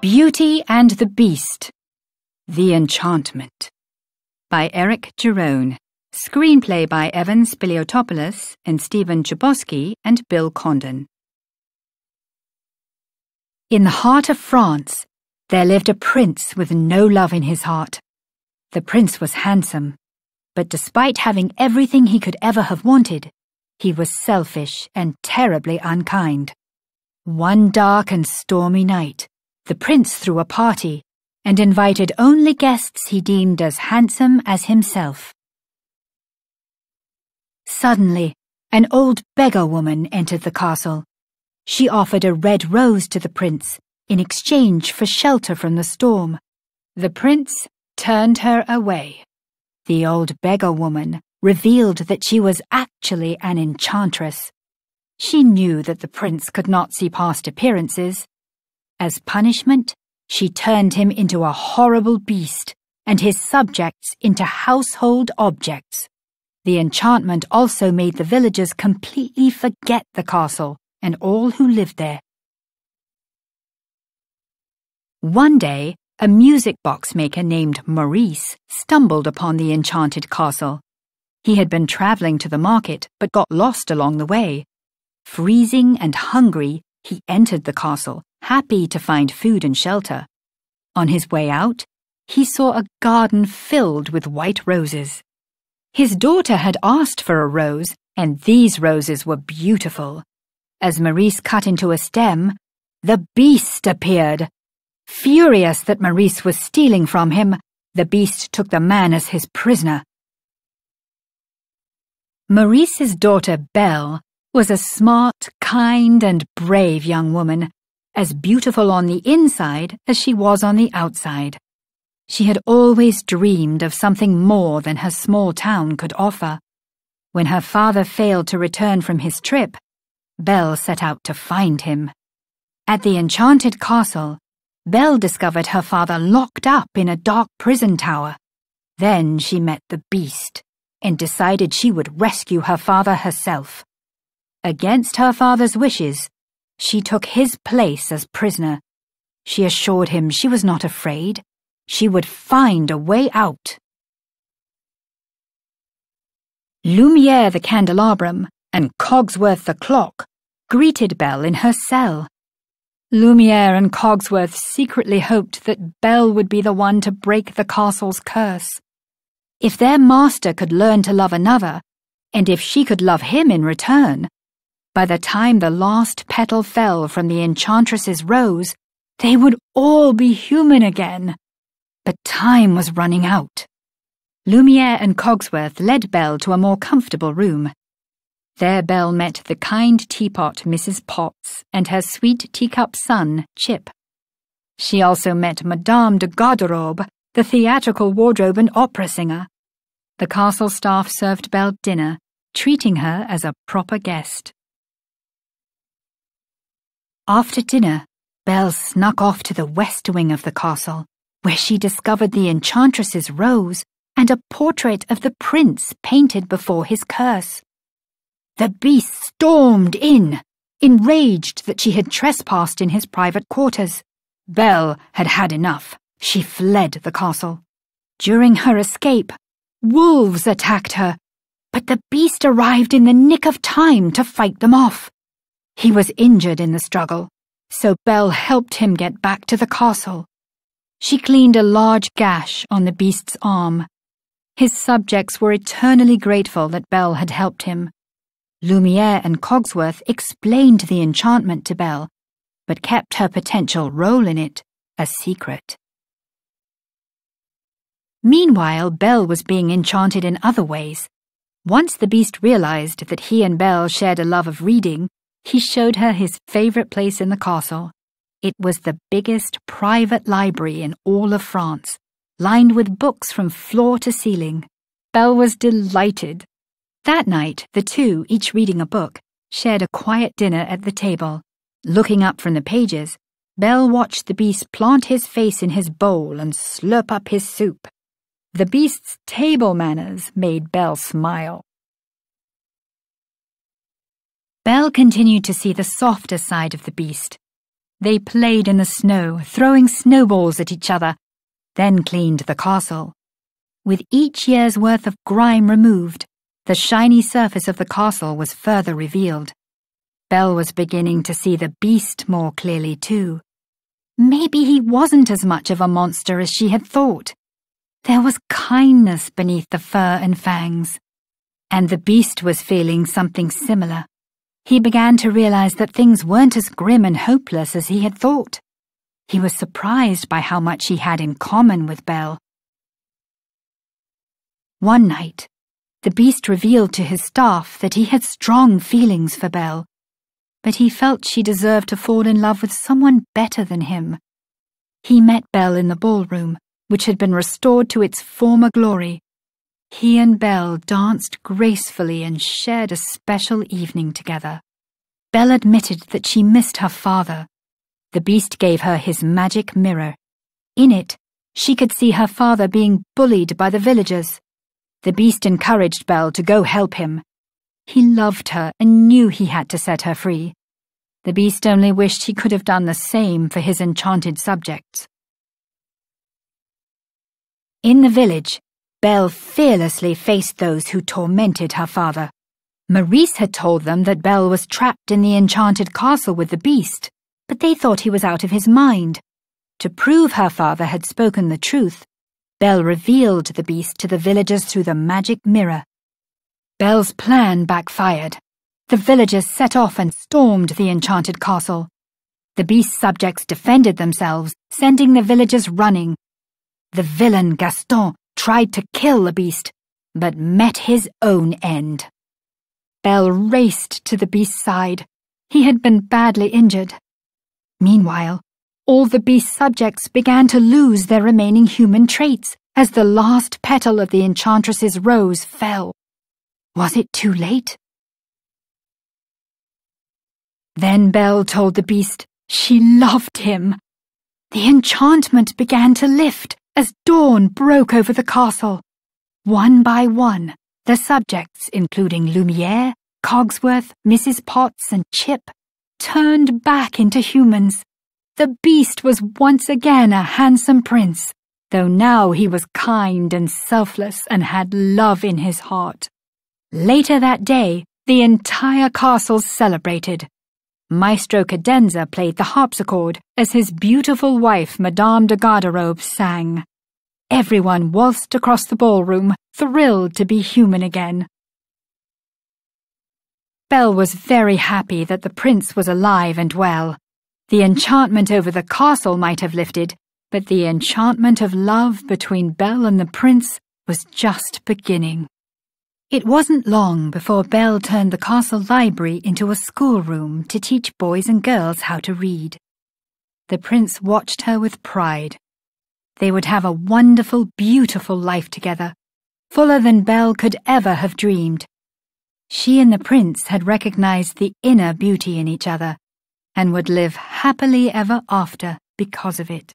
Beauty and the Beast. The Enchantment. By Eric Jerome. Screenplay by Evan Spiliotopoulos and Stephen Chbosky and Bill Condon. In the heart of France, there lived a prince with no love in his heart. The prince was handsome, but despite having everything he could ever have wanted, he was selfish and terribly unkind. One dark and stormy night, the prince threw a party and invited only guests he deemed as handsome as himself. Suddenly, an old beggar woman entered the castle. She offered a red rose to the prince in exchange for shelter from the storm. The prince turned her away. The old beggar woman revealed that she was actually an enchantress. She knew that the prince could not see past appearances. As punishment, she turned him into a horrible beast and his subjects into household objects. The enchantment also made the villagers completely forget the castle and all who lived there. One day, a music box maker named Maurice stumbled upon the enchanted castle. He had been traveling to the market but got lost along the way. Freezing and hungry, he entered the castle, happy to find food and shelter. On his way out, he saw a garden filled with white roses. His daughter had asked for a rose, and these roses were beautiful. As Maurice cut into a stem, the beast appeared. Furious that Maurice was stealing from him, the beast took the man as his prisoner. Maurice's daughter Belle was a smart, kind, and brave young woman, as beautiful on the inside as she was on the outside. She had always dreamed of something more than her small town could offer. When her father failed to return from his trip, Belle set out to find him. At the enchanted castle, Belle discovered her father locked up in a dark prison tower. Then she met the beast and decided she would rescue her father herself. Against her father's wishes, she took his place as prisoner. She assured him she was not afraid. She would find a way out. Lumiere the candelabrum and Cogsworth the clock greeted Belle in her cell. Lumiere and Cogsworth secretly hoped that Belle would be the one to break the castle's curse. If their master could learn to love another, and if she could love him in return, by the time the last petal fell from the enchantress's rose, they would all be human again. But time was running out. Lumiere and Cogsworth led Belle to a more comfortable room. There Belle met the kind teapot Mrs. Potts and her sweet teacup son, Chip. She also met Madame de Garderobe, the theatrical wardrobe and opera singer. The castle staff served Belle dinner, treating her as a proper guest. After dinner, Belle snuck off to the west wing of the castle, where she discovered the enchantress's rose and a portrait of the prince painted before his curse. The beast stormed in, enraged that she had trespassed in his private quarters. Belle had had enough. She fled the castle. During her escape, wolves attacked her, but the beast arrived in the nick of time to fight them off. He was injured in the struggle, so Belle helped him get back to the castle. She cleaned a large gash on the beast's arm. His subjects were eternally grateful that Belle had helped him. Lumiere and Cogsworth explained the enchantment to Belle, but kept her potential role in it a secret. Meanwhile, Belle was being enchanted in other ways. Once the beast realized that he and Belle shared a love of reading, he showed her his favorite place in the castle. It was the biggest private library in all of France, lined with books from floor to ceiling. Belle was delighted. That night, the two, each reading a book, shared a quiet dinner at the table. Looking up from the pages, Belle watched the beast plant his face in his bowl and slurp up his soup. The beast's table manners made Belle smile. Belle continued to see the softer side of the beast. They played in the snow, throwing snowballs at each other, then cleaned the castle. With each year's worth of grime removed, the shiny surface of the castle was further revealed. Belle was beginning to see the beast more clearly too. Maybe he wasn't as much of a monster as she had thought. There was kindness beneath the fur and fangs. And the beast was feeling something similar. He began to realize that things weren't as grim and hopeless as he had thought. He was surprised by how much he had in common with Belle. One night, the beast revealed to his staff that he had strong feelings for Belle, but he felt she deserved to fall in love with someone better than him. He met Belle in the ballroom, which had been restored to its former glory. He and Belle danced gracefully and shared a special evening together. Belle admitted that she missed her father. The beast gave her his magic mirror. In it, she could see her father being bullied by the villagers. The beast encouraged Belle to go help him. He loved her and knew he had to set her free. The beast only wished he could have done the same for his enchanted subjects. In the village, Belle fearlessly faced those who tormented her father. Maurice had told them that Belle was trapped in the enchanted castle with the beast, but they thought he was out of his mind. To prove her father had spoken the truth, Belle revealed the beast to the villagers through the magic mirror. Belle's plan backfired. The villagers set off and stormed the enchanted castle. The beast's subjects defended themselves, sending the villagers running. The villain Gaston tried to kill the beast, but met his own end. Belle raced to the beast's side. He had been badly injured. Meanwhile, all the beast's subjects began to lose their remaining human traits as the last petal of the enchantress's rose fell. Was it too late? Then Belle told the beast she loved him. The enchantment began to lift as dawn broke over the castle. One by one, the subjects, including Lumiere, Cogsworth, Mrs. Potts, and Chip, turned back into humans. The beast was once again a handsome prince, though now he was kind and selfless and had love in his heart. Later that day, the entire castle celebrated. Maestro Cadenza played the harpsichord as his beautiful wife, Madame de Garderobe, sang. Everyone waltzed across the ballroom, thrilled to be human again. Belle was very happy that the prince was alive and well. The enchantment over the castle might have lifted, but the enchantment of love between Belle and the prince was just beginning. It wasn't long before Belle turned the castle library into a schoolroom to teach boys and girls how to read. The prince watched her with pride. They would have a wonderful, beautiful life together, fuller than Belle could ever have dreamed. She and the prince had recognized the inner beauty in each other, and would live happily ever after because of it.